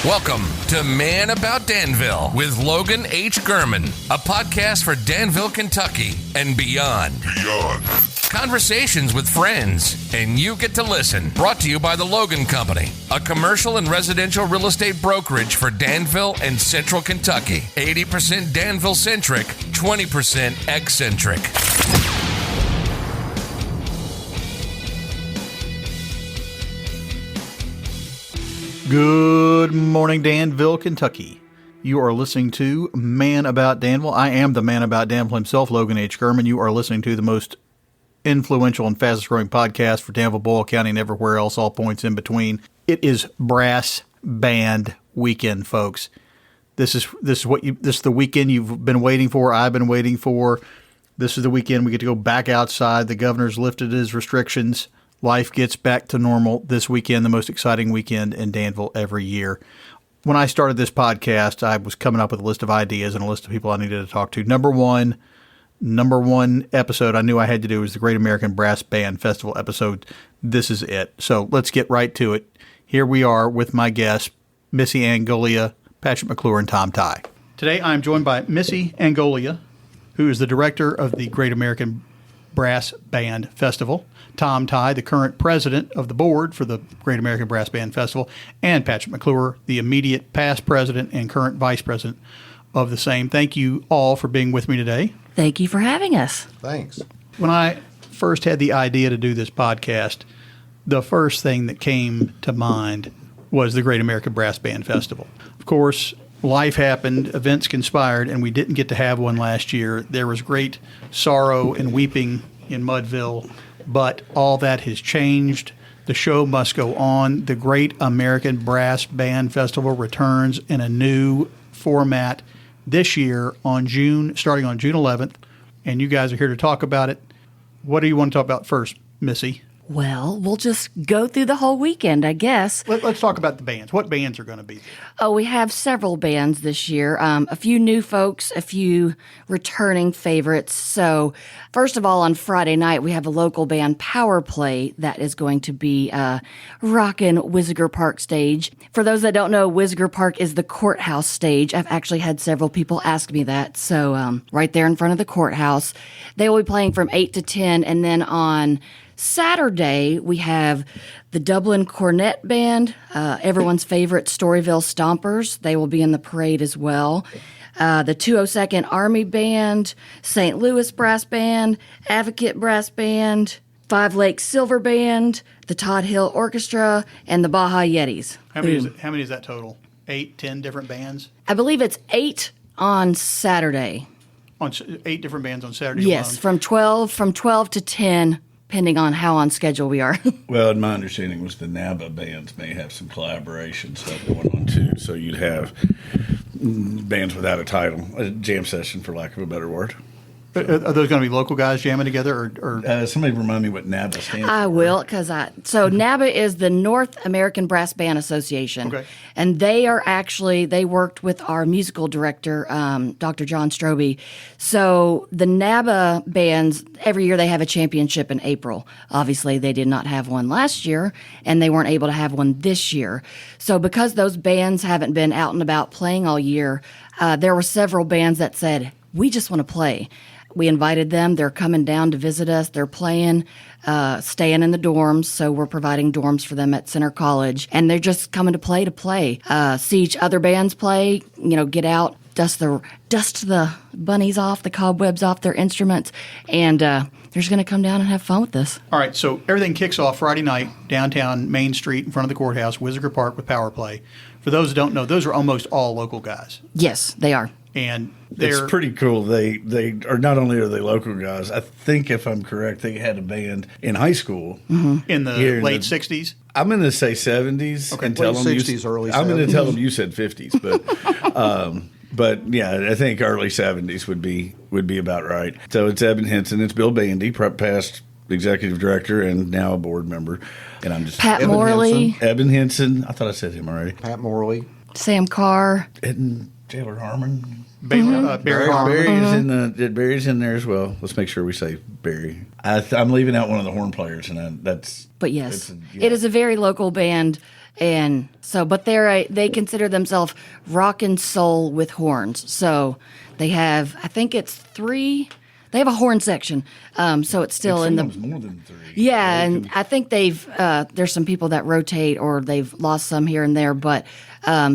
Welcome to Man About Danville with Logan H. Gurman, a podcast for Danville, Kentucky and beyond. Conversations with friends, and you get to listen. Brought to you by the Logan Company, a commercial and residential real estate brokerage for Danville and Central Kentucky. 80% Danville-centric, 20% eccentric. Good morning, Danville, Kentucky. You are listening to Man About Danville. I am the man about Danville himself, Logan H. Gurman. You are listening to the most influential and fastest growing podcast for Danville, Boyle County, and everywhere else, all points in between. It is brass band weekend, folks. This is the weekend you've been waiting for. I've been waiting for. This is the weekend we get to go back outside. The governor's lifted his restrictions. Life gets back to normal this weekend, the most exciting weekend in Danville every year. When I started this podcast, I was coming up with a list of ideas and a list of people I needed to talk to. Number one episode I knew I had to do was the Great American Brass Band Festival episode. This is it. So let's get right to it. Here we are with my guests, Missy Angolia, Patrick McClure, and Tom Tye. Today I'm joined by Missy Angolia, who is the director of the Great American Brass Band Festival, Tom Tye, the current president of the board for the Great American Brass Band Festival, and Patrick McClure, the immediate past president and current vice president of the same. Thank you all for being with me today. Thank you for having us. Thanks. When I first had the idea to do this podcast, the first thing that came to mind was the Great American Brass Band Festival. Of course, life happened, events conspired, and we didn't get to have one last year. There was great sorrow and weeping in Mudville, but all that has changed. The show must go on. The Great American Brass Band Festival returns in a new format this year starting on June 11th, and you guys are here to talk about it. What do you want to talk about first, Missy? Well, we'll just go through the whole weekend, I guess. Let's talk about the bands. What bands are going to be there? Oh, we have several bands this year. A few new folks, a few returning favorites. So, first of all, on Friday night, we have a local band, Power Play, that is going to be rockin' Wisiger Park stage. For those that don't know, Wisiger Park is the courthouse stage. I've actually had several people ask me that. So, right there in front of the courthouse. They will be playing from 8 to 10, and then on Saturday, we have the Dublin Cornet Band, everyone's favorite Storyville Stompers. They will be in the parade as well. The 202nd Army Band, St. Louis Brass Band, Advocate Brass Band, Five Lakes Silver Band, the Todd Hill Orchestra, and the Baja Yetis. How many is that total? 8, 10 different bands? I believe it's 8 on Saturday. 8 different bands on Saturday Yes, alone. from 12 to 10. Depending on how on schedule we are. Well, my understanding was the NABBA bands may have some collaboration stuff going on too. So you'd have bands without a title, a jam session, for lack of a better word. Are those going to be local guys jamming together, or? Somebody remind me what NABBA stands for. I will, so NABBA is the North American Brass Band Association. Okay. And they worked with our musical director, Dr. John Strobe. So the NABBA bands, every year they have a championship in April. Obviously, they did not have one last year, and they weren't able to have one this year. So because those bands haven't been out and about playing all year, there were several bands that said, we just want to play. We invited them. They're coming down to visit us. They're playing, staying in the dorms. So we're providing dorms for them at Center College. And they're just coming to play. See each other bands play, get out, dust the bunnies off, the cobwebs off their instruments. And they're just going to come down and have fun with this. All right, so everything kicks off Friday night, downtown Main Street in front of the courthouse, Wisiger Park with Power Play. For those who don't know, those are almost all local guys. Yes, they are. And it's pretty cool. They are not only are they local guys. I think if I'm correct, they had a band in high school in the late 60s. I'm going to say 70s. Okay, and tell late them 60s, early 70s. I'm going to tell them you said 50s, but yeah, I think early 70s would be about right. So it's Eben Henson, it's Bill Bandy, past executive director and now a board member, and I'm just Pat Morley, Eben Henson. I thought I said him already. Pat Morley, Sam Carr, and Taylor Harmon. Barry Harmon. Barry's in there as well. Let's make sure we say Barry. I'm leaving out one of the horn players, and that's. But yes, it is a very local band. And so, but they consider themselves rock and soul with horns. So they have, I think it's 3. They have a horn section, so it's still in the more than 3. Yeah, and I think they've there's some people that rotate or they've lost some here and there, but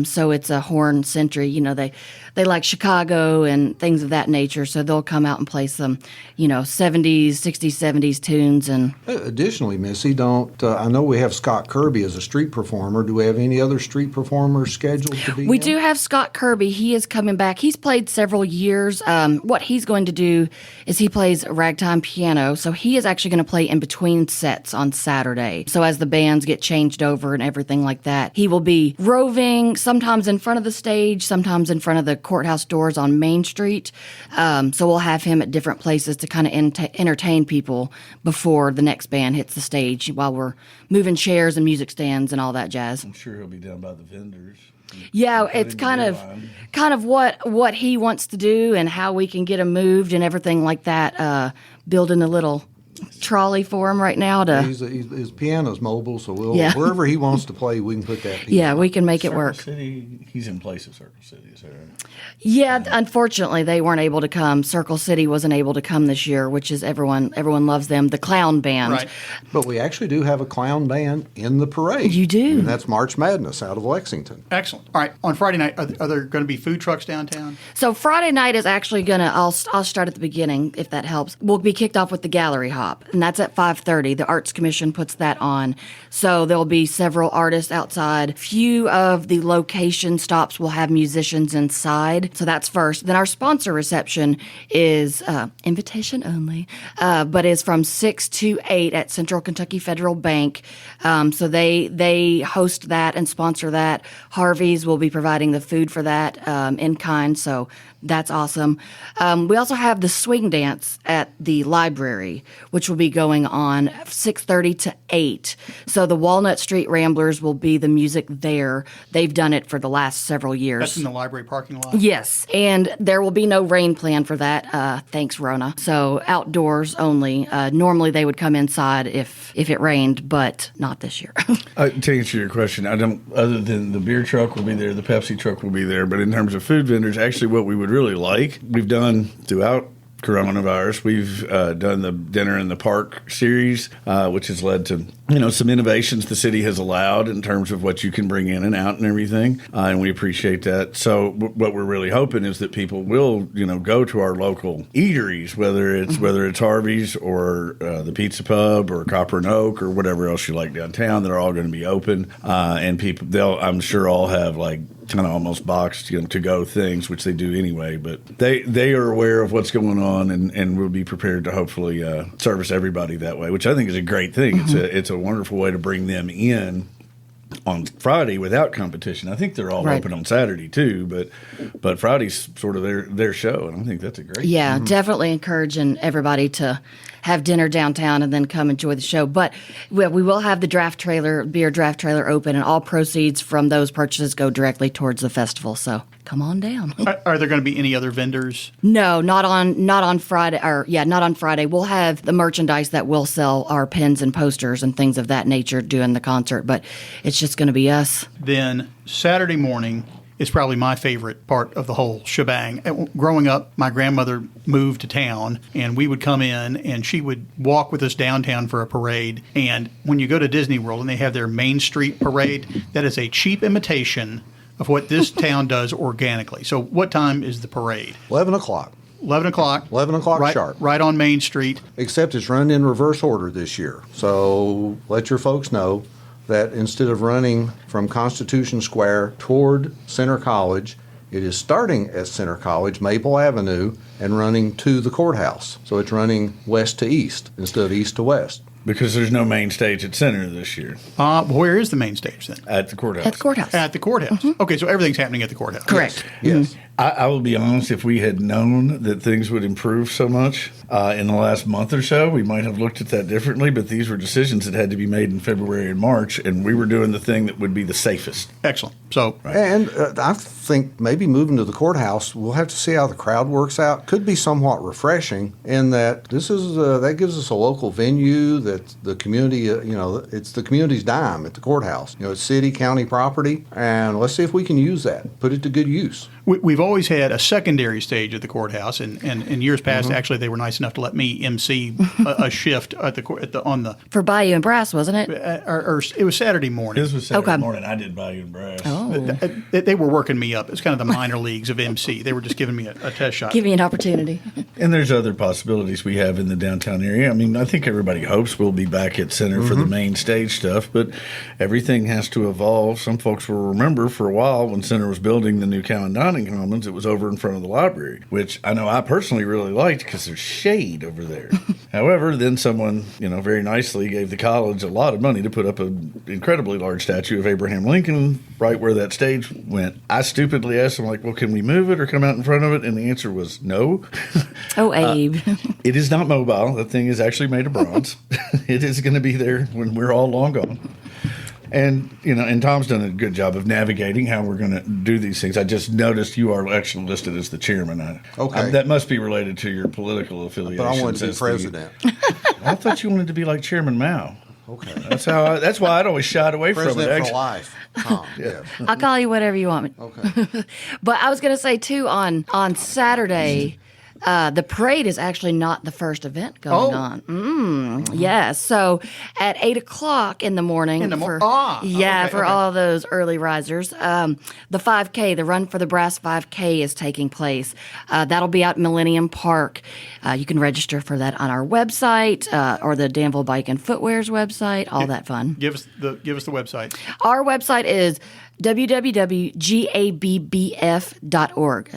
so it's a horn century. You know, they like Chicago and things of that nature, so they'll come out and play some, 70s, 60s, 70s tunes. And additionally, Missy, I know we have Scott Kirby as a street performer. Do we have any other street performers scheduled to be? We do have Scott Kirby. He is coming back. He's played several years. What he's going to do is he plays ragtime piano, so he is actually going to play in between sets on Saturday. So as the bands get changed over and everything like that, he will be roving, sometimes in front of the stage, sometimes in front of the courthouse doors on Main Street. So we'll have him at different places to kind of entertain people before the next band hits the stage while we're moving chairs and music stands and all that jazz. I'm sure he'll be down by the vendors. Yeah, it's kind of what he wants to do and how we can get him moved and everything like that. Building a little trolley for him right now to. His piano's mobile, so wherever he wants to play, we can put that piano. Yeah, we can make it work. City, he's in place of Circle City, is that right? Yeah, unfortunately, they weren't able to come. Circle City wasn't able to come this year, which is everyone loves them. The clown band. Right. But we actually do have a clown band in the parade. You do. And that's March Madness out of Lexington. Excellent. All right. On Friday night, are there going to be food trucks downtown? So Friday night is actually I'll start at the beginning, if that helps. We'll be kicked off with the Gallery Hop, and that's at 5:30. The Arts Commission puts that on. So there'll be several artists outside. Few of the location stops will have musicians inside. So that's first. Then our sponsor reception is invitation only, but is from 6 to 8 at Central Kentucky Federal Bank. So they host that and sponsor that. Harvey's will be providing the food for that in kind. So that's awesome. We also have the swing dance at the library, which will be going on 6:30 to 8. So the Walnut Street Ramblers will be the music there. They've done it for the last several years. That's in the library parking lot? Yes, and there will be no rain plan for that, thanks Rona. So outdoors only. Normally they would come inside if it rained, but not this year. To answer your question, other than the beer truck will be there, the Pepsi truck will be there, but in terms of food vendors, actually what we would really like, we've done throughout coronavirus, we've done the Dinner in the Park series, which has led to some innovations the city has allowed in terms of what you can bring in and out and everything, and we appreciate that. So what we're really hoping is that people will go to our local eateries, whether it's Harvey's or the Pizza Pub or Copper and Oak or whatever else you like downtown. They're all going to be open, and they'll I'm sure all have like kind of almost boxed to go things, which they do anyway, but they are aware of what's going on and will be prepared to hopefully service everybody that way, which I think is a great thing. Mm-hmm. It's a wonderful way to bring them in on Friday without competition. I think they're all open on Saturday too, but Friday's sort of their show, and I think that's a great thing. Definitely encouraging everybody to have dinner downtown and then come enjoy the show. But we will have the beer draft trailer open, and all proceeds from those purchases go directly towards the festival. So come on down. Are there going to be any other vendors? No, not on Friday. Not on Friday. We'll have the merchandise that will sell our pins and posters and things of that nature during the concert, but it's just going to be us. Then Saturday morning is probably my favorite part of the whole shebang. Growing up, my grandmother moved to town, and we would come in, and she would walk with us downtown for a parade. And when you go to Disney World and they have their Main Street parade, that is a cheap imitation of what this town does organically. So what time is the parade? 11 o'clock. 11 o'clock. 11 o'clock right, sharp. Right on Main Street. Except it's run in reverse order this year. So let your folks know that instead of running from Constitution Square toward Center College, it is starting at Center College, Maple Avenue, and running to the courthouse. So it's running west to east instead of east to west. Because there's no main stage at Center this year. Where is the main stage then? At the courthouse. At the courthouse. At the courthouse. Mm-hmm. Okay, so everything's happening at the courthouse. Correct. Yes. I will be honest, if we had known that things would improve so much in the last month or so, we might have looked at that differently, but these were decisions that had to be made in February and March, and we were doing the thing that would be the safest. Excellent. So, And I think maybe moving to the courthouse, we'll have to see how the crowd works out. Could be somewhat refreshing in that this is that gives us a local venue that the community, it's the community's dime at the courthouse. It's city, county property, and let's see if we can use that, put it to good use. we've always had a secondary stage at the courthouse, and in years past, actually, they were nice enough to let me MC a shift at the For Bayou and Brass, wasn't it? or it was Saturday morning. This was Saturday morning. I did Bayou and Brass. Oh. They were working me up. It's kind of the minor leagues of MC. They were just giving me a test shot. Give me an opportunity. And there's other possibilities we have in the downtown area. I mean, I think everybody hopes we'll be back at center for the main stage stuff, but everything has to evolve. Some folks will remember for a while when Center was building the new Cowan Dining Commons, it was over in front of the library, which I know I personally really liked because there's shade over there. However, then someone, very nicely gave the college a lot of money to put up an incredibly large statue of Abraham Lincoln right where that stage went. I stupidly asked them, well, can we move it or come out in front of it? And the answer was no. Oh, Abe. It is not mobile. That thing is actually made of bronze. It is going to be there when we're all long gone. And, and Tom's done a good job of navigating how we're going to do these things. I just noticed you are actually listed as the chairman. Okay. That must be related to your political affiliation. But I wanted to be president. I thought you wanted to be like Chairman Mao. Okay. That's why I'd always shied away from it. President for life. Tom. Yeah. I'll call you whatever you want me. Okay. But I was going to say, too, on Saturday, the parade is actually not the first event going on. Yes. So at 8 o'clock in the morning, for all those early risers, the 5K, the Run for the Brass 5K is taking place. That'll be at Millennium Park. You can register for that on our website or the Danville Bike and Footwear's website, all that fun. Give us the website. Our website is www.gabbf.org.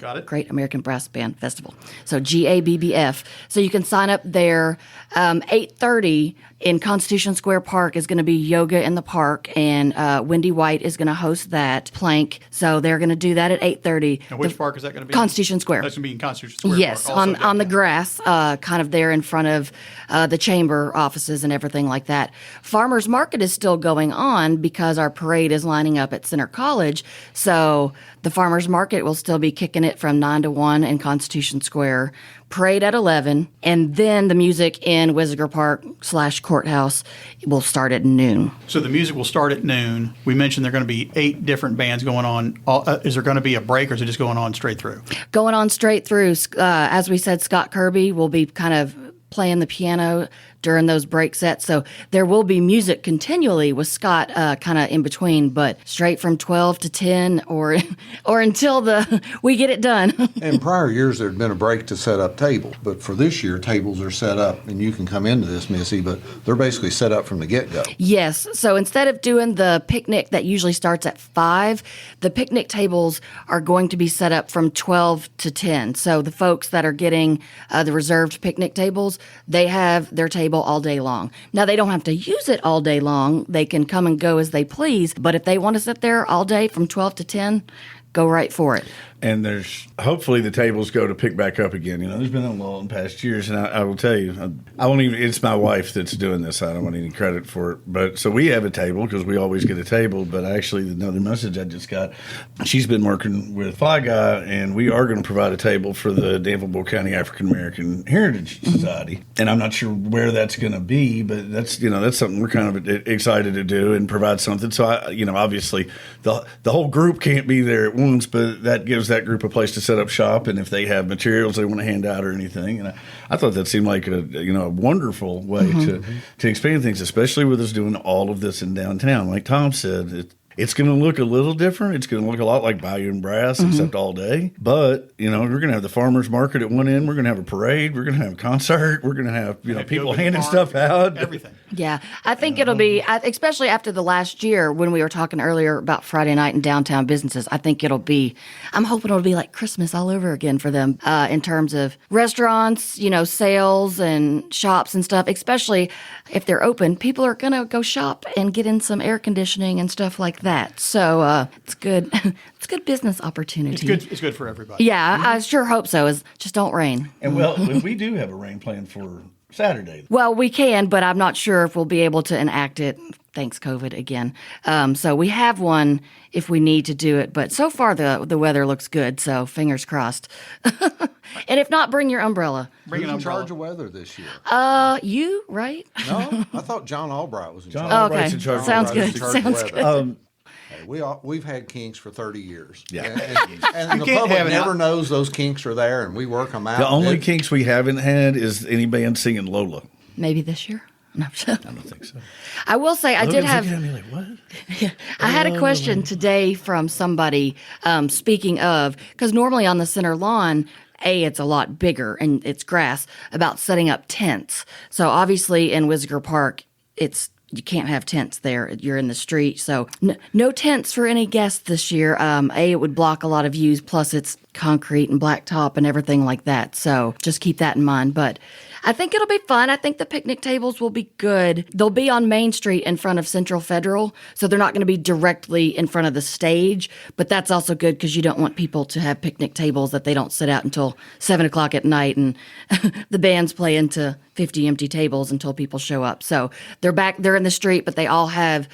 Got it. Great American Brass Band Festival. So GABBF. So you can sign up there. 8:30 in Constitution Square Park is going to be yoga in the park, and Wendy White is going to host that plank. So they're going to do that at 8:30. And which park is that going to be? Constitution Square. That's going to be in Constitution Square Yes, Park. Also on the grass, kind of there in front of the chamber offices and everything like that. Farmers Market is still going on because our parade is lining up at Center College. So the Farmers Market will still be kicking it from 9 to 1 in Constitution Square. Parade at 11, and then the music in Wisiger Park / Courthouse will start at noon. So the music will start at noon. We mentioned there are going to be 8 different bands going on. Is there going to be a break, or is it just going on straight through? Going on straight through. As we said, Scott Kirby will be kind of playing the piano during those break sets. So there will be music continually with Scott kind of in between, but straight from 12 to 10 or until we get it done. In prior years, there had been a break to set up tables, but for this year, tables are set up, and you can come into this, Missy, but they're basically set up from the get-go. Yes. So instead of doing the picnic that usually starts at 5, the picnic tables are going to be set up from 12 to 10. So the folks that are getting the reserved picnic tables, they have their table all day long. Now, they don't have to use it all day long. They can come and go as they please. But if they want to sit there all day from 12 to 10, go right for it. And there's hopefully the tables go to pick back up again. There's been a lull in past years, and I will tell you, I won't even. It's my wife that's doing this. I don't want any credit for it. But so we have a table because we always get a table. But actually, another message I just got, she's been working with Fly Guy, and we are going to provide a table for the Danville County African American Heritage Society. And I'm not sure where that's going to be, but that's something we're kind of excited to do and provide something. So obviously the whole group can't be there at once, but that gives that group a place to set up shop, and if they have materials they want to hand out or anything. And I thought that seemed like a wonderful way to expand things, especially with us doing all of this in downtown. Like Tom said, it's going to look a little different. It's going to look a lot like Bayou and Brass, except all day. But, we're going to have the farmers market at one end. We're going to have a parade. We're going to have a concert. We're going to have, people handing stuff out. Everything. Yeah. I think it'll be, especially after the last year when we were talking earlier about Friday night and downtown businesses, I'm hoping it'll be like Christmas all over again for them in terms of restaurants, sales and shops and stuff, especially if they're open. People are going to go shop and get in some air conditioning and stuff like that. that. So it's good. It's good business opportunity. It's good for everybody. Yeah, I sure hope so. Just don't rain. And we do have a rain plan for Saturday. Well, we can, but I'm not sure if we'll be able to enact it. Thanks, COVID again. So we have one if we need to do it, but so far the weather looks good. So fingers crossed. And if not, bring your umbrella. Who's in charge of weather this year? You, right? No, I thought John Albright was in charge. Albright's in charge. Sounds Albright's good. in charge of Sounds weather. good. Hey, we've had kinks for 30 years. Yeah. And the can't public have it never out. knows those kinks are there, and we work them out. The only kinks we haven't had is any band singing Lola. Maybe this year. No, I don't think so. I will say I did have. Looking at me like, what? I had a question today from somebody. Speaking of, because normally on the center lawn, it's a lot bigger and it's grass. About setting up tents. So obviously in Whizziger Park, you can't have tents there. You're in the street. So no tents for any guests this year. It would block a lot of views. Plus it's concrete and blacktop and everything like that. So just keep that in mind. But I think it'll be fun. I think the picnic tables will be good. They'll be on Main Street in front of Central Federal, so they're not going to be directly in front of the stage, but that's also good because you don't want people to have picnic tables that they don't sit out until 7 o'clock at night and the band's play into 50 empty tables until people show up. So they're in the street, but they all have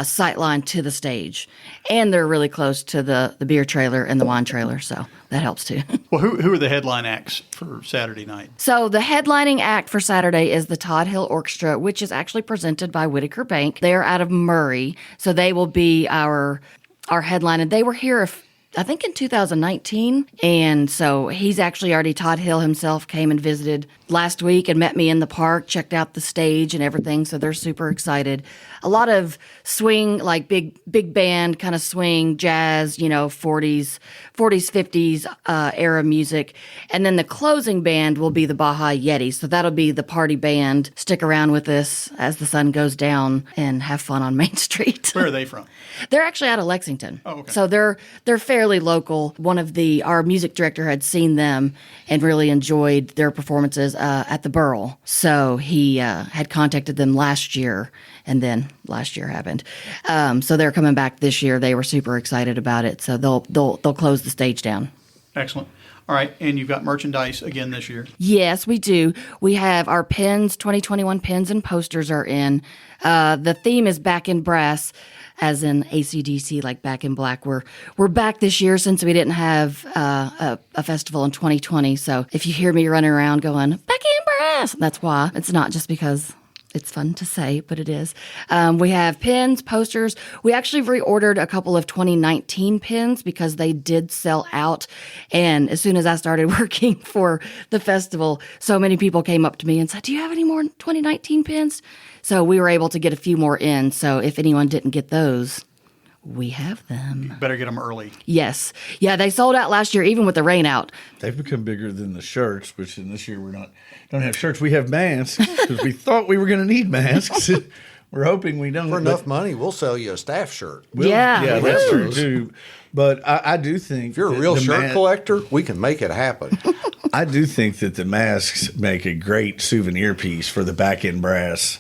sight line to the stage, and they're really close to the beer trailer and the wine trailer, so that helps too. Well, who are the headline acts for Saturday night? So the headlining act for Saturday is the Todd Hill Orchestra, which is actually presented by Whitaker Bank. They're out of Murray, so they will be our headline, and they were here I think in 2019, and so he's actually already, Todd Hill himself came and visited last week and met me in the park, checked out the stage and everything, so they're super excited. A lot of swing, like big band kind of swing, jazz, 40s, 50s era music. And then the closing band will be the Baja Yeti, so that'll be the party band. Stick around with us as the sun goes down and have fun on Main Street. Where are they from? They're actually out of Lexington. Oh, okay. So they're fairly local. Our music director had seen them and really enjoyed their performances at the Burl. So he had contacted them last year, and then last year happened. So they're coming back this year. They were super excited about it. So they'll close the stage down. Excellent. All right, and you've got merchandise again this year. Yes, we do. We have our pins, 2021 pins and posters are in. The theme is Back in Brass, as in AC/DC, like Back in Black. We're back this year since we didn't have a festival in 2020. So if you hear me running around going, Back in Brass, that's why. It's not just because it's fun to say, but it is. We have pins, posters. We actually reordered a couple of 2019 pins because they did sell out. And as soon as I started working for the festival, so many people came up to me and said, do you have any more 2019 pins? So we were able to get a few more in. So if anyone didn't get those, we have them. Better get them early. Yes. Yeah, they sold out last year, even with the rain out. They've become bigger than the shirts, which in this year don't have shirts. We have masks because we thought we were going to need masks. We're hoping we don't. For enough money, we'll sell you a staff shirt. Yeah. That's true too. But I do think If you're a real shirt collector, we can make it happen. I do think that the masks make a great souvenir piece for the Back in Brass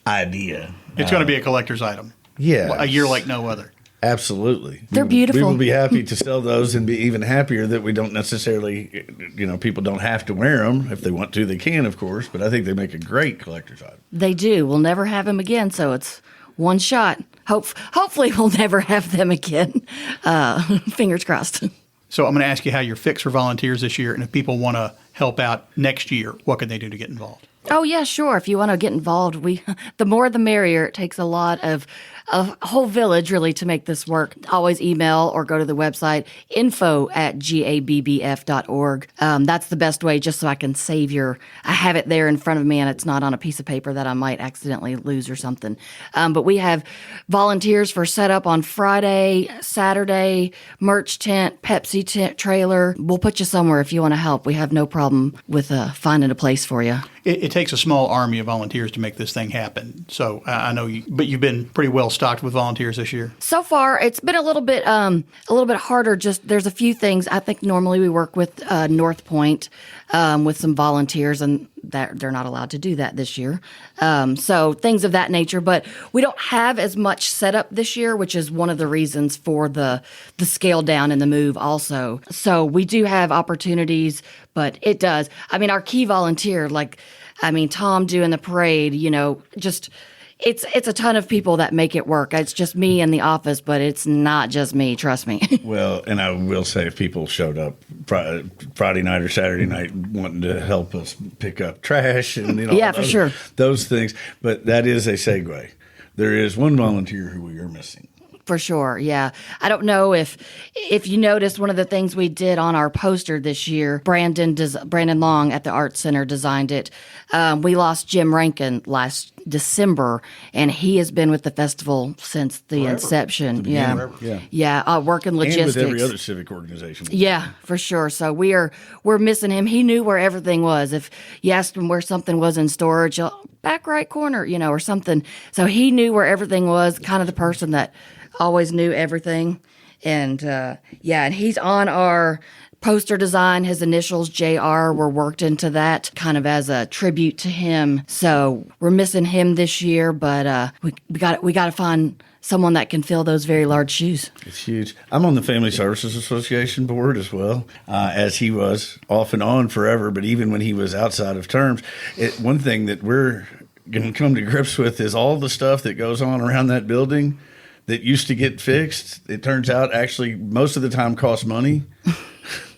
idea. It's going to be a collector's item. Yeah, A year like no other. Absolutely. They're beautiful. We will be happy to sell those and be even happier that we don't necessarily, people don't have to wear them. If they want to, they can, of course. But I think they make a great collector's item. They do. We'll never have them again, so it's one shot. Hopefully we'll never have them again. Fingers crossed. So I'm going to ask you how you're fixed for volunteers this year, and if people want to help out next year, what can they do to get involved? Oh, yeah, sure. If you want to get involved, the more the merrier. It takes a lot of a whole village, really, to make this work. Always email or go to the website, info@gabbf.org. That's the best way, just so I can I have it there in front of me and it's not on a piece of paper that I might accidentally lose or something. But we have volunteers for setup on Friday, Saturday, merch tent, Pepsi tent, trailer. We'll put you somewhere if you want to help. We have no problem with finding a place for you. It takes a small army of volunteers to make this thing happen. So I know but you've been pretty well stocked with volunteers this year. So far, it's been a little bit harder. Just there's a few things. I think normally we work with North Point with some volunteers, and that they're not allowed to do that this year. So things of that nature, but we don't have as much setup this year, which is one of the reasons for the scale down and the move also. So we do have opportunities, but it does. I mean, our key volunteer, Tom doing the parade, just it's a ton of people that make it work. It's just me in the office, but it's not just me, trust me. Well, and I will say if people showed up Friday night or Saturday night wanting to help us pick up trash and for sure. Those things, but that is a segue. There is one volunteer who we are missing. For sure, yeah. I don't know if you noticed one of the things we did on our poster this year. Brandon Long at the Arts Center designed it. We lost Jim Rankin last December, and he has been with the festival since the inception. Working logistics and with every other civic organization. Yeah, for sure. So we're missing him. He knew where everything was. If you asked him where something was in storage, back right corner, or something. So he knew where everything was. Kind of the person that always knew everything. And and he's on our poster design. His initials, JR, were worked into that kind of as a tribute to him. So we're missing him this year, but we got to find someone that can fill those very large shoes. It's huge. I'm on the Family Services Association board as well, as he was off and on forever. But even when he was outside of terms, one thing that we're going to come to grips with is all the stuff that goes on around that building that used to get fixed. It turns out actually most of the time costs money.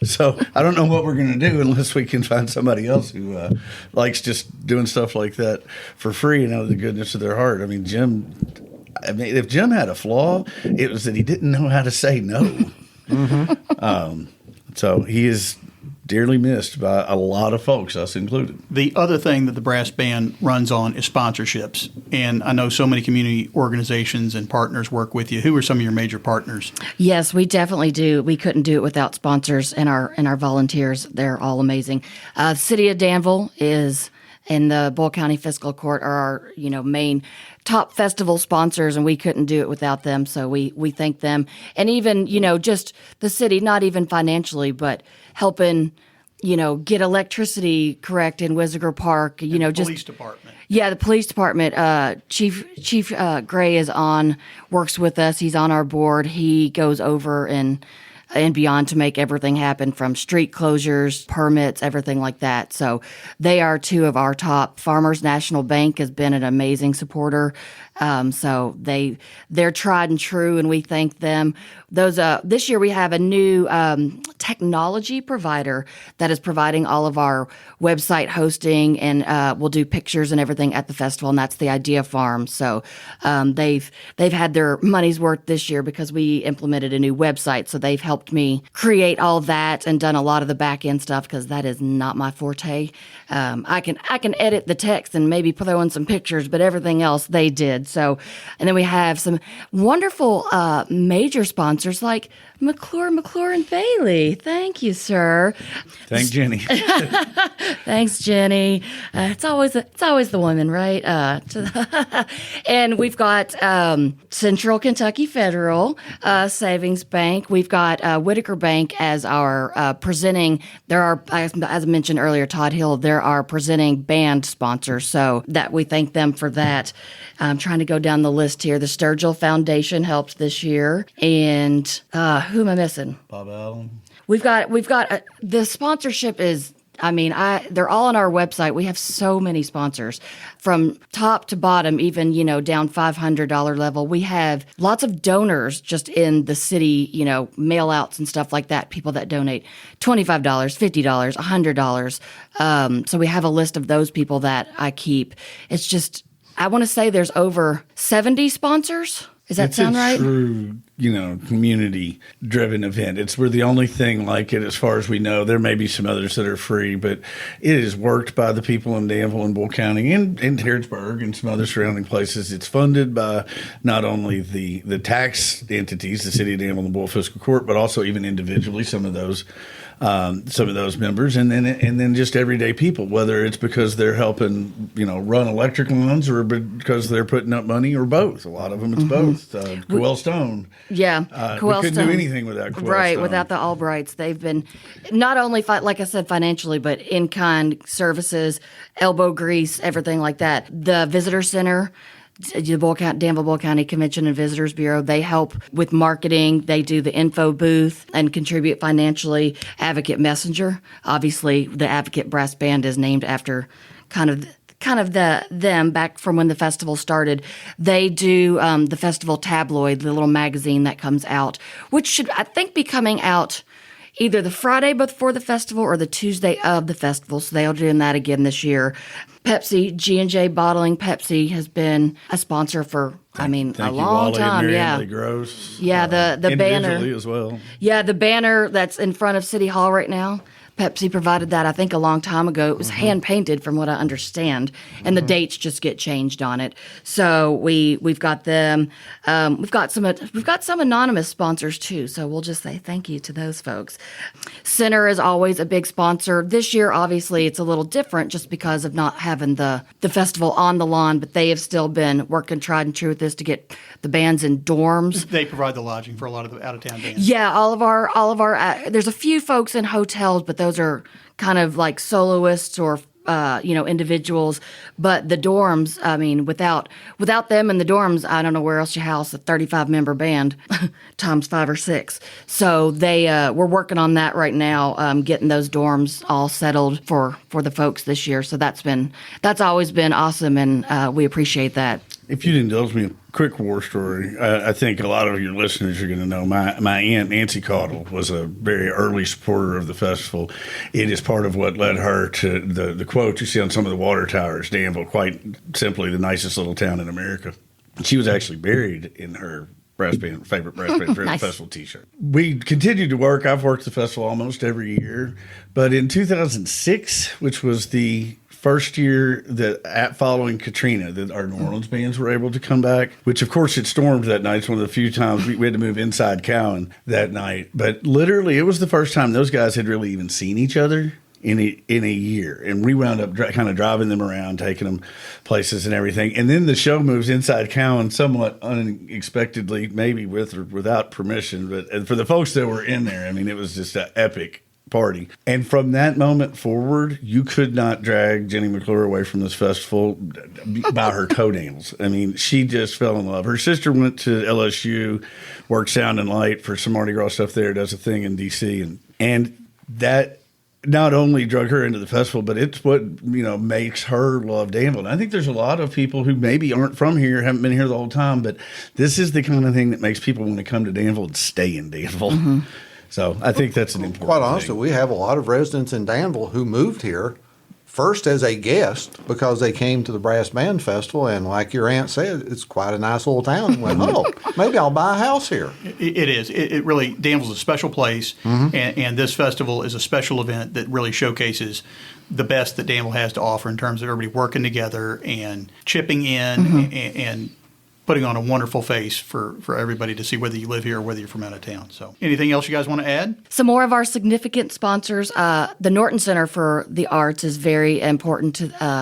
So I don't know what we're going to do unless we can find somebody else who likes just doing stuff like that for free and out of the goodness of their heart. I mean, if Jim had a flaw, it was that he didn't know how to say no. Mm-hmm. So he is dearly missed by a lot of folks, us included. The other thing that the brass band runs on is sponsorships. And I know so many community organizations and partners work with you. Who are some of your major partners? Yes, we definitely do. We couldn't do it without sponsors and our volunteers. They're all amazing. City of Danville is and the Bull County Fiscal Court are our, main top festival sponsors, and we couldn't do it without them. So we thank them. And even, just the city, not even financially, but helping, get electricity correct in Wisiger Park, the police department. Yeah, the police department. Chief Gray works with us. He's on our board. He goes over and beyond to make everything happen, from street closures, permits, everything like that. So they are two of our top. Farmers National Bank has been an amazing supporter. So they're tried and true, and we thank them. This year we have a new technology provider that is providing all of our website hosting, and we'll do pictures and everything at the festival, and that's the Idea Farm. So they've had their money's worth this year because we implemented a new website. So they've helped me create all that and done a lot of the back end stuff, because that is not my forte. I can edit the text and maybe throw in some pictures, but everything else they did. So, and then we have some wonderful major sponsors like McClure and Bailey. Thank you, sir. Thanks, Jenny. Thanks, Jenny. It's always the woman, right? And we've got Central Kentucky Federal Savings Bank. We've got Whitaker Bank as our presenting. There are, as I mentioned earlier, Todd Hill. There are presenting band sponsors, so that we thank them for that. I'm trying to go down the list here. The Sturgill Foundation helped this year, and who am I missing? Bob Allen. We've got the sponsorship is. They're all on our website. We have so many sponsors from top to bottom, even, down $500 level. We have lots of donors just in the city, mail outs and stuff like that. People that donate $25, $50, $100. So we have a list of those people that I keep. It's just, I want to say there's over 70 sponsors. Does that sound right? It's a true, community-driven event. We're the only thing like it as far as we know. There may be some others that are free, but it is worked by the people in Danville and Bull County and Harrodsburg and some other surrounding places. It's funded by not only the tax entities, the City of Danville and Bull Fiscal Court, but also even individually some of those members, and then just everyday people, whether it's because they're helping, run electric lines, or because they're putting up money, or both. A lot of them, it's both. Well Stone. Yeah, we couldn't do anything without Quail Right, Stone. without the Albrights. They've been not only, like I said, financially, but in-kind services, elbow grease, everything like that. The Visitor Center, the Danville Bull County Convention and Visitors Bureau, they help with marketing. They do the info booth and contribute financially. Advocate Messenger, obviously, the Advocate Brass Band is named after kind of them back from when the festival started. They do the festival tabloid, the little magazine that comes out, which should, I think, be coming out either the Friday before the festival or the Tuesday of the festival. So they'll doing that again this year. Pepsi, G&J Bottling Pepsi has been a sponsor for, a long Wally time. And yeah. Lee Gross. Yeah, the banner individually as well. Yeah, the banner that's in front of City Hall right now. Pepsi provided that, I think, a long time ago. It was hand painted, from what I understand, and the dates just get changed on it. So we've got them. We've got some anonymous sponsors too. So we'll just say thank you to those folks. Center is always a big sponsor. This year, obviously, it's a little different just because of not having the festival on the lawn. But they have still been working tried and true with this to get the bands in dorms. They provide the lodging for a lot of the out-of-town bands. Yeah, all of our there's a few folks in hotels, but those are kind of like soloists or individuals. But the dorms, without them in the dorms, I don't know where else you house a 35-member band times 5 or 6. So we're working on that right now, getting those dorms all settled for the folks this year. So that's always been awesome, and we appreciate that. If you'd indulge me, a quick war story. I think a lot of your listeners are going to know my aunt, Nancy Caudle, was a very early supporter of the festival. It is part of what led her to the quote you see on some of the water towers, Danville, quite simply the nicest little town in America. She was actually buried in her favorite brass band nice. Festival t-shirt. We continued to work. I've worked the festival almost every year. But in 2006, which was the first year that following Katrina, that our New Orleans bands were able to come back, which of course it stormed that night. It's one of the few times we had to move inside Cowan that night. But literally, it was the first time those guys had really even seen each other in a year. And we wound up kind of driving them around, taking them places and everything. And then the show moves inside Cowan somewhat unexpectedly, maybe with or without permission. But for the folks that were in there, it was just an epic party. And from that moment forward, you could not drag Jenny McClure away from this festival by her toenails. She just fell in love. Her sister went to LSU, worked sound and light for some Mardi Gras stuff there, does a thing in D.C. And that not only drug her into the festival, but it's what makes her love Danville. And I think there's a lot of people who maybe aren't from here, haven't been here the whole time, but this is the kind of thing that makes people want to come to Danville and stay in Danville. Mm-hmm. So I think that's an important Quite honestly, thing. we have a lot of residents in Danville who moved here first as a guest because they came to the Brass Band Festival, and like your aunt said, it's quite a nice little town. And went, maybe I'll buy a house here. It is. It really, Danville's a special place, and this festival is a special event that really showcases the best that Danville has to offer in terms of everybody working together and chipping in and putting on a wonderful face for everybody to see, whether you live here or whether you're from out of town. So anything else you guys want to add? Some more of our significant sponsors. The Norton Center for the Arts is very important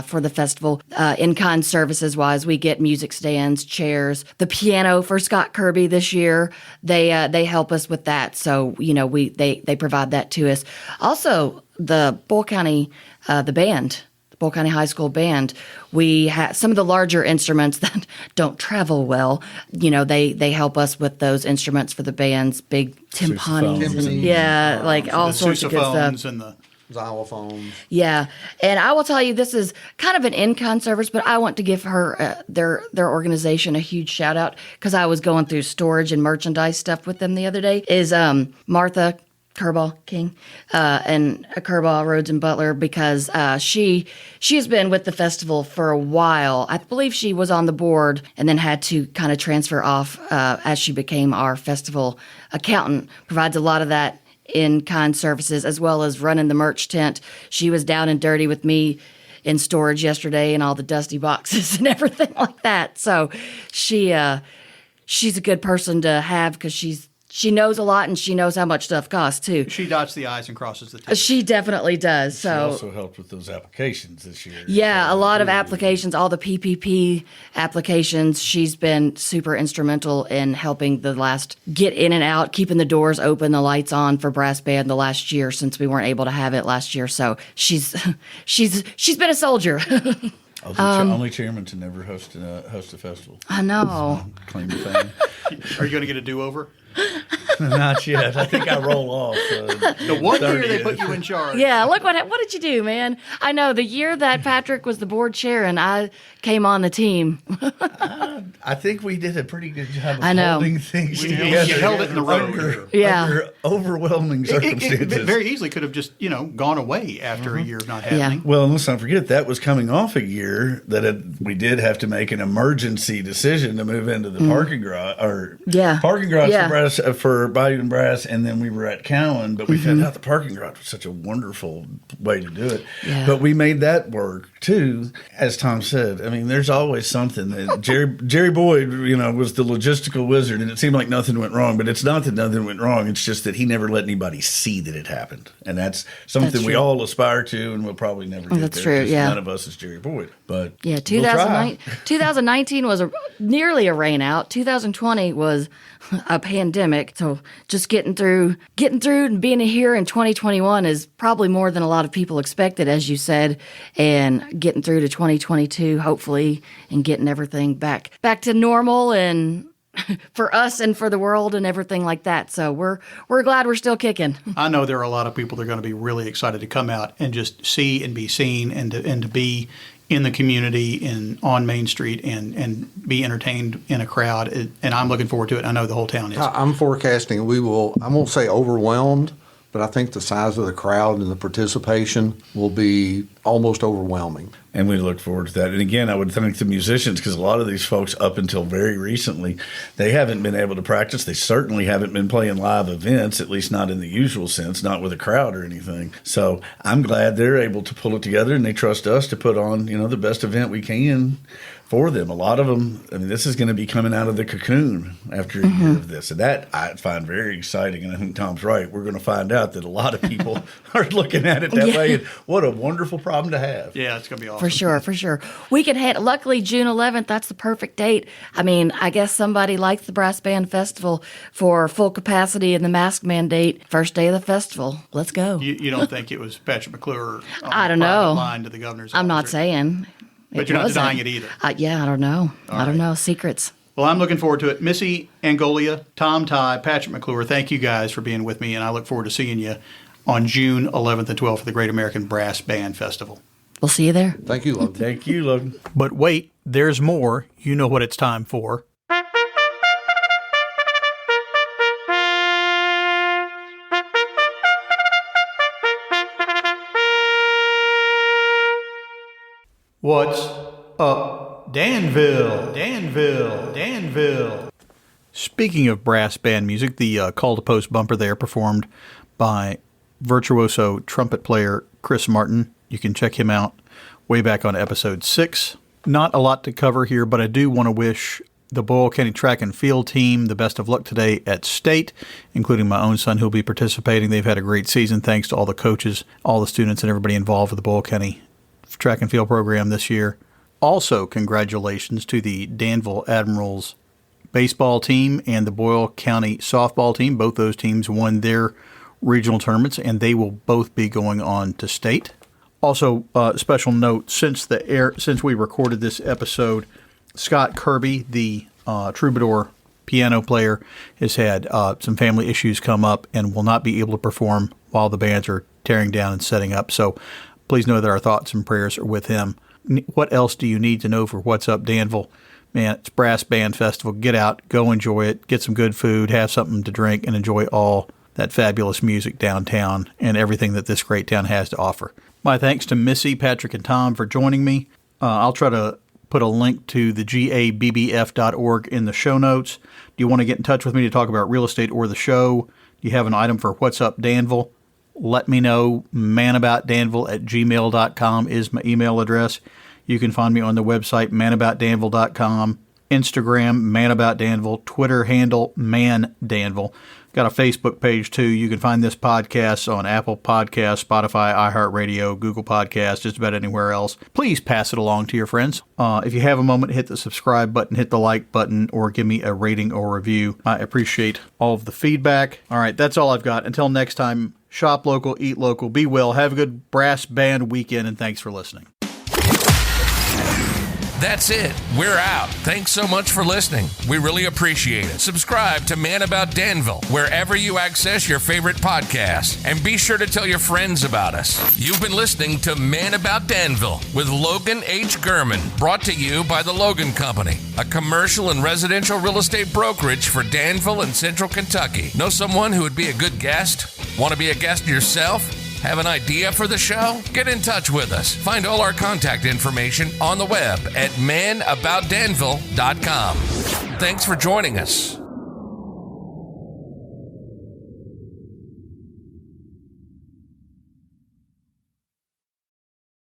for the festival. In-kind services-wise, we get music stands, chairs. The piano for Scott Kirby this year, they help us with that. So, they provide that to us. Also, the Bull County, the band, Bull County High School Band, we have some of the larger instruments that don't travel well. They help us with those instruments for the bands, big timpanis. Like all sorts of good stuff. And the xylophones. Yeah, and I will tell you, this is kind of an in-kind service, but I want to give her their organization a huge shout out because I was going through storage and merchandise stuff with them the other day. Is Martha Kerball King and Kerball Rhodes and Butler, because she has been with the festival for a while. I believe she was on the board and then had to kind of transfer off as she became our festival accountant. Provides a lot of that in-kind services as well as running the merch tent. She was down and dirty with me in storage yesterday and all the dusty boxes and everything like that. So she's a good person to have because she's she knows a lot, and she knows how much stuff costs too. She dots the I's and crosses the T's. She definitely does. She So also helped with those applications this year. yeah, a lot of applications, all the PPP applications. She's been super instrumental in helping the last get in and out, keeping the doors open, the lights on for brass band the last year since we weren't able to have it last year. So she's been a soldier. Only chairman to never host a festival. I know. Claim to fame. Are you going to get a do-over? Not yet. I think I roll off. The one year they put you in charge. Yeah, look what did you do, man? I know the year that Patrick was the board chair and I came on the team. I think we did a pretty good job of I know. holding things You together. held it in the road. Yeah. Under overwhelming It circumstances. very easily could have just, gone away after a year of not happening. Well, and let's not forget that was coming off a year that we did have to make an emergency decision to move into the parking garage for Bayou and Brass, and then we were at Cowan, but we found out the parking garage was such a wonderful way to do it. Yeah. But we made that work too, as Tom said. I mean, there's always something. That Jerry Boyd, was the logistical wizard, and it seemed like nothing went wrong. But it's not that nothing went wrong. It's just that he never let anybody see that it happened, and that's something That's we true. all aspire to, and we'll probably never get That's there. true, 'Cause yeah. none of us is Jerry Boyd, but Yeah, we'll try. 2019 was nearly a rain out. 2020 was a pandemic. So just getting through and being here in 2021 is probably more than a lot of people expected, as you said, and getting through to 2022, hopefully, and getting everything back to normal and for us and for the world and everything like that. So we're glad we're still kicking. I know there are a lot of people that are going to be really excited to come out and just see and be seen and to be in the community and on Main Street and be entertained in a crowd. And I'm looking forward to it. I know the whole town is. I'm forecasting I won't say overwhelmed, but I think the size of the crowd and the participation will be almost overwhelming. And we look forward to that. And again, I would thank the musicians, because a lot of these folks, up until very recently, they haven't been able to practice. They certainly haven't been playing live events, at least not in the usual sense, not with a crowd or anything. So I'm glad they're able to pull it together, and they trust us to put on, the best event we can for them. A lot of them, this is going to be coming out of the cocoon after a year of this. And that I find very exciting. And I think Tom's right. We're going to find out that a lot of people are looking at it that way. And what a wonderful problem to have. Yeah, it's going to be awesome. For sure. We could head, luckily June 11th, that's the perfect date. I guess somebody likes the Brass Band Festival for full capacity and the mask mandate, first day of the festival. Let's go. You don't think it was Patrick McClure on I don't the private know. line to the governor's I'm not office? saying. But you're not denying it either. Yeah, I don't know. I don't right. know. Secrets. Well, I'm looking forward to it. Missy Angolia, Tom Ty, Patrick McClure, thank you guys for being with me, and I look forward to seeing you on June 11th and 12th for the Great American Brass Band Festival. We'll see you there. Thank you, Logan. Thank you, Logan. But wait, there's more. You know what it's time for. What's up, Danville? Danville. Speaking of brass band music, the Call to Post bumper there performed by virtuoso trumpet player Chris Martin. You can check him out way back on episode 6. Not a lot to cover here, but I do want to wish the Boyle County track and field team the best of luck today at state, including my own son who'll be participating. They've had a great season thanks to all the coaches, all the students, and everybody involved with the Boyle County track and field program this year. Also, congratulations to the Danville Admirals baseball team and the Boyle County softball team. Both those teams won their regional tournaments, and they will both be going on to state. Also, special note, since we recorded this episode, Scott Kirby, the troubadour piano player, has had some family issues come up and will not be able to perform while the bands are tearing down and setting up. So please know that our thoughts and prayers are with him. What else do you need to know for What's Up Danville? Man, it's Brass Band Festival. Get out, go enjoy it, get some good food, have something to drink, and enjoy all that fabulous music downtown and everything that this great town has to offer. My thanks to Missy, Patrick, and Tom for joining me. I'll try to put a link to the GABBF.org in the show notes. Do you want to get in touch with me to talk about real estate or the show? Do you have an item for What's Up Danville? Let me know. ManAboutDanville@gmail.com is my email address. You can find me on the website, ManAboutDanville.com. Instagram, ManAboutDanville, Twitter handle, ManDanville. Got a Facebook page, too. You can find this podcast on Apple Podcasts, Spotify, iHeartRadio, Google Podcasts, just about anywhere else. Please pass it along to your friends. If you have a moment, hit the subscribe button, hit the like button, or give me a rating or review. I appreciate all of the feedback. All right, that's all I've got. Until next time, shop local, eat local, be well, have a good brass band weekend, and thanks for listening. That's it. We're out. Thanks so much for listening. We really appreciate it. Subscribe to Man About Danville wherever you access your favorite podcasts, and be sure to tell your friends about us. You've been listening to Man About Danville with Logan H. Gurman, brought to you by the Logan Company, a commercial and residential real estate brokerage for Danville and Central Kentucky. Know someone who would be a good guest? Want to be a guest yourself? Have an idea for the show? Get in touch with us. Find all our contact information on the web at manaboutdanville.com. Thanks for joining us.